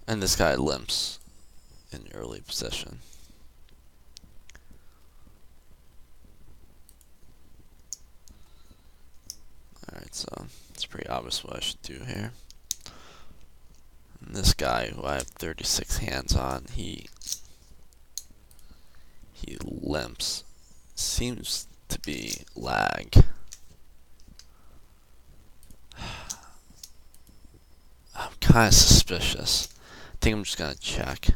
And this guy limps in early position. Alright, so it's pretty obvious what I should do here. And this guy, who I have 36 hands on, he limps. Seems to be lag. I'm kind of suspicious. I think I'm just gonna check.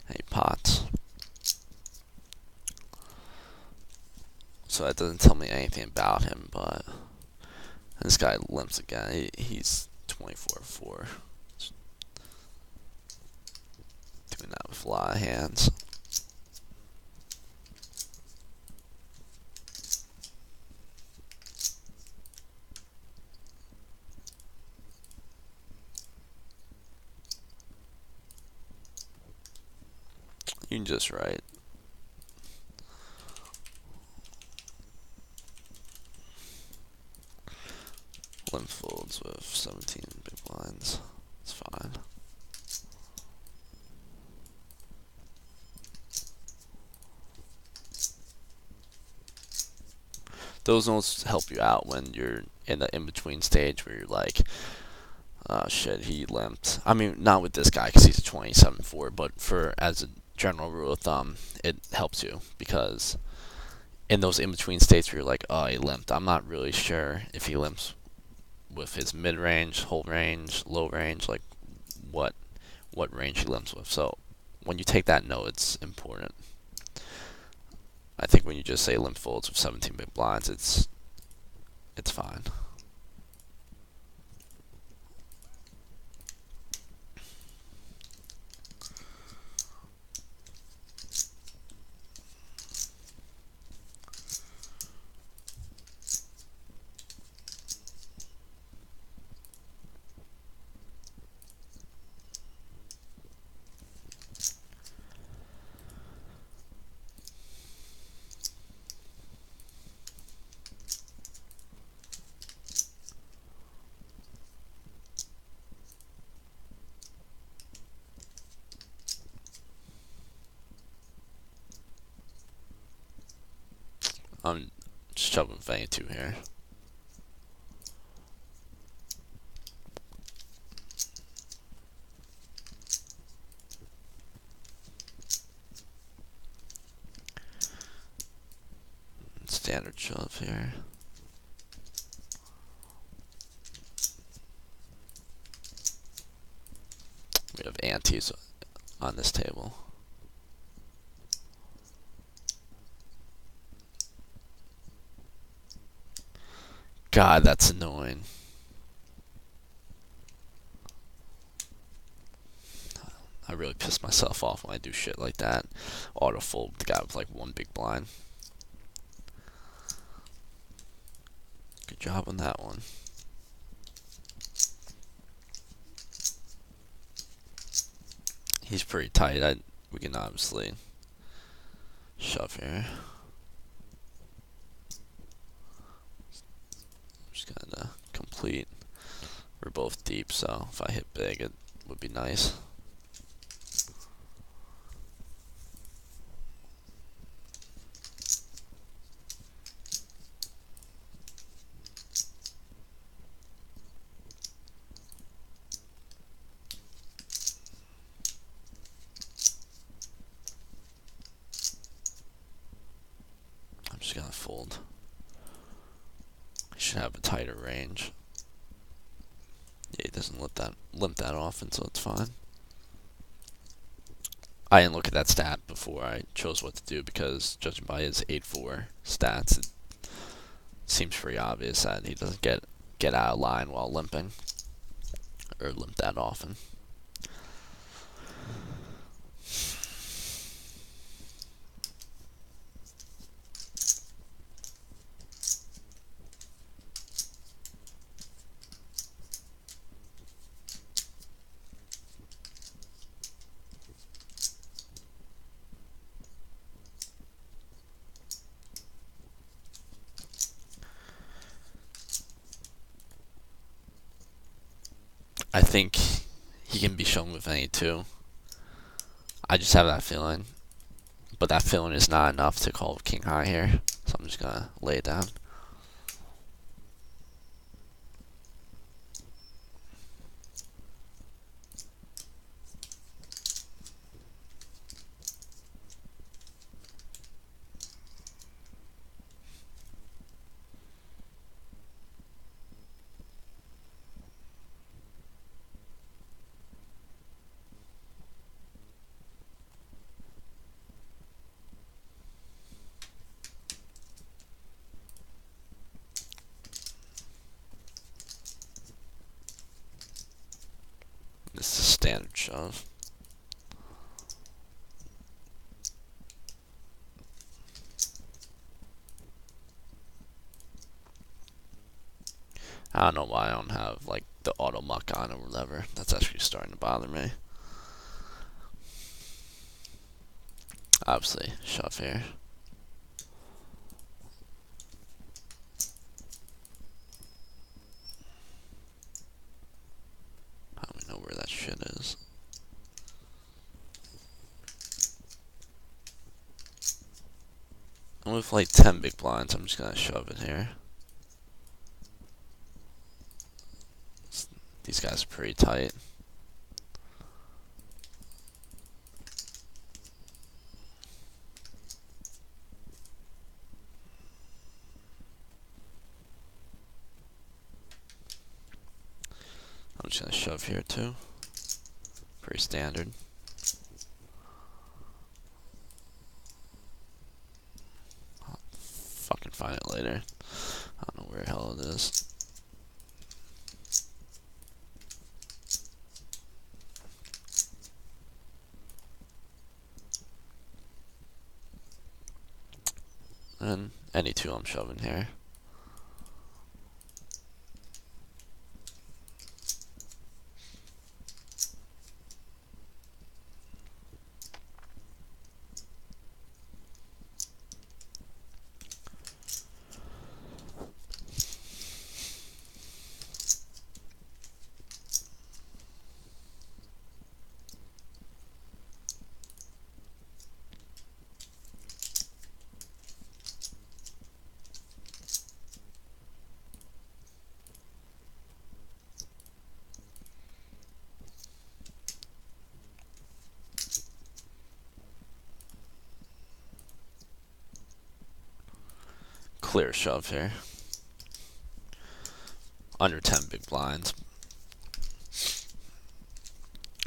Hey, pots. So that doesn't tell me anything about him, but this guy limps again. He's 24-4. Doing that with a lot of hands. You can just write. Limp folds with 17 big blinds. It's fine. Those notes help you out when you're in the in-between stage where you're like, oh shit, he limped. I mean, not with this guy because he's a 27-4, but for as a general rule of thumb, it helps you because in those in-between states where you're like, oh, he limped. I'm not really sure if he limps with his mid-range, whole range, low range, like what range he limps with. So when you take that note, it's important. I think when you just say limp folds with 17 big blinds, it's fine. I'm just shoving Fanny 2 here. Standard shove here. We have antes on this table. God, that's annoying. I really piss myself off when I do shit like that. Autofold the guy with like one big blind. Good job on that one. He's pretty tight. We can obviously shove here. Just gonna complete. We're both deep, so if I hit big, it would be nice. I'm just gonna fold. He should have a tighter range. Yeah, he doesn't limp that often, so it's fine. I didn't look at that stat before I chose what to do because judging by his 8-4 stats, it seems pretty obvious that he doesn't get out of line while limping or limp that often. I think he can be shown with any two. I just have that feeling. But that feeling is not enough to call king high here. So I'm just gonna lay it down. This is a standard shove. I don't know why I don't have like the auto muck on or whatever. That's actually starting to bother me. Obviously, shove here. I don't even know where that shit is. And with like 10 big blinds, I'm just gonna shove it here. These guys are pretty tight. I'm just gonna shove here too. Pretty standard. I'll fucking find it later. I don't know where the hell it is. And any two I'm shoving here. Clear shove here. Under 10 big blinds.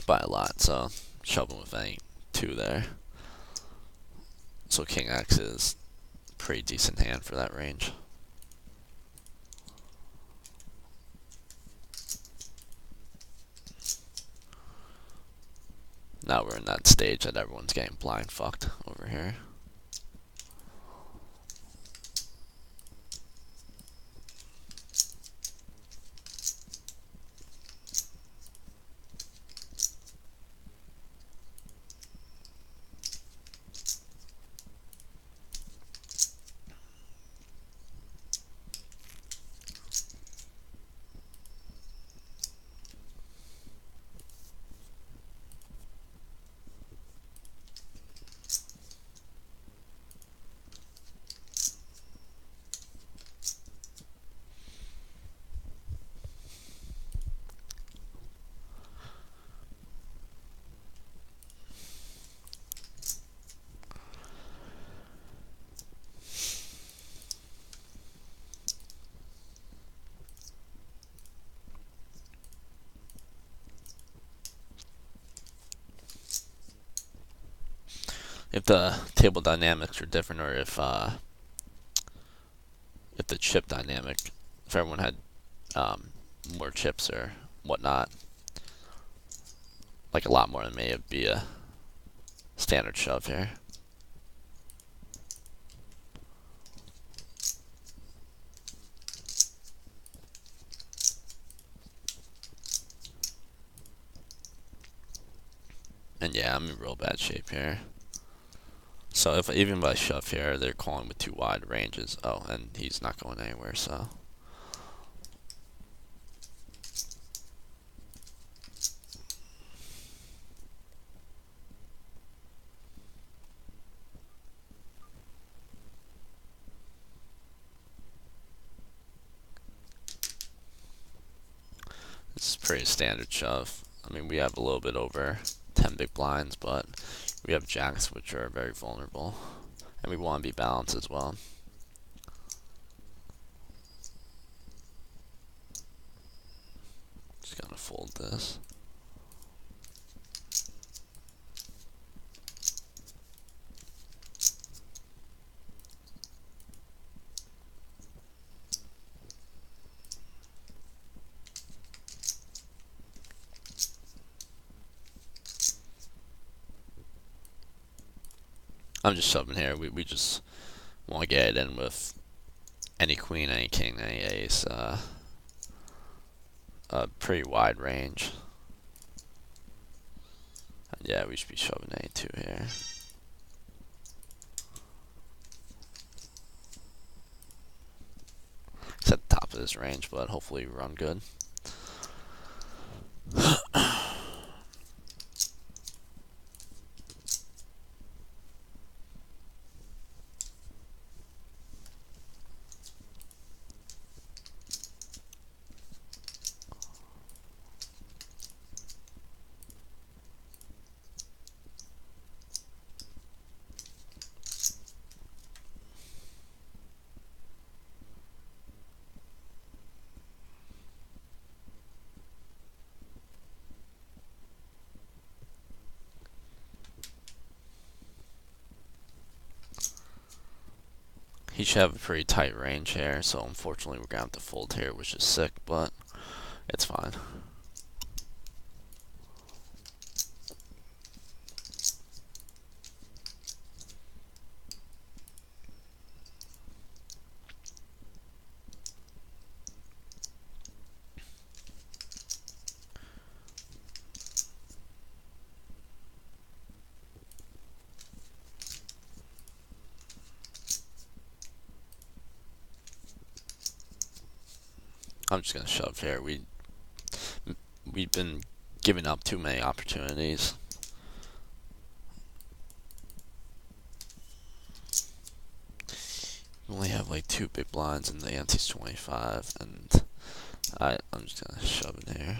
By a lot, so shoving with any two there. So King X is a pretty decent hand for that range. Now we're in that stage that everyone's getting blind fucked over here. If the table dynamics are different, or if the chip dynamic, if everyone had more chips or whatnot, like a lot more than me, it'd be a standard shove here. And yeah, I'm in real bad shape here. So if even if I shove here, they're calling with too wide ranges. Oh, and he's not going anywhere, so. pretty standard shove. I mean, we have a little bit over 10 big blinds, but we have jacks which are very vulnerable, and we want to be balanced as well. Just gonna fold this. I'm just shoving here. We just want to get it in with any queen, any king, any ace. A pretty wide range. Yeah, we should be shoving A2 here. It's at the top of this range, but hopefully we run good. He should have a pretty tight range here, so unfortunately we're gonna have to fold here, which is sick, but it's fine. I'm just gonna shove here. We've been giving up too many opportunities. We only have like 2 big blinds and the ante's 25, and I'm just gonna shove in here.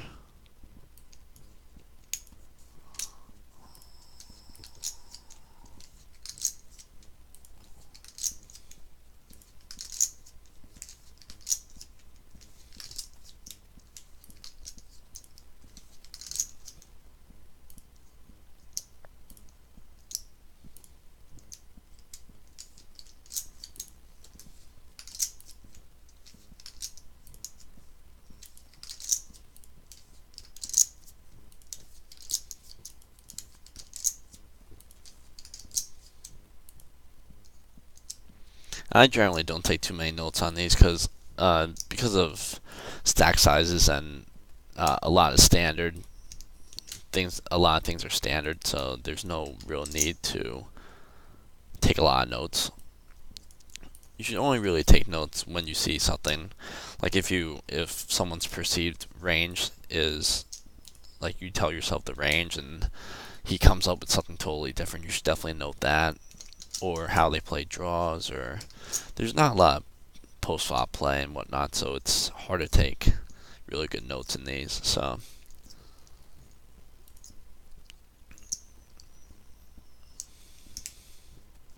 I generally don't take too many notes on these because of stack sizes and a lot of standard things. A lot of things are standard, so there's no real need to take a lot of notes. You should only really take notes when you see something, like if someone's perceived range is, like, you tell yourself the range and he comes up with something totally different, you should definitely note that, or how they play draws, or there's not a lot of post-flop play and whatnot, so it's hard to take really good notes in these. So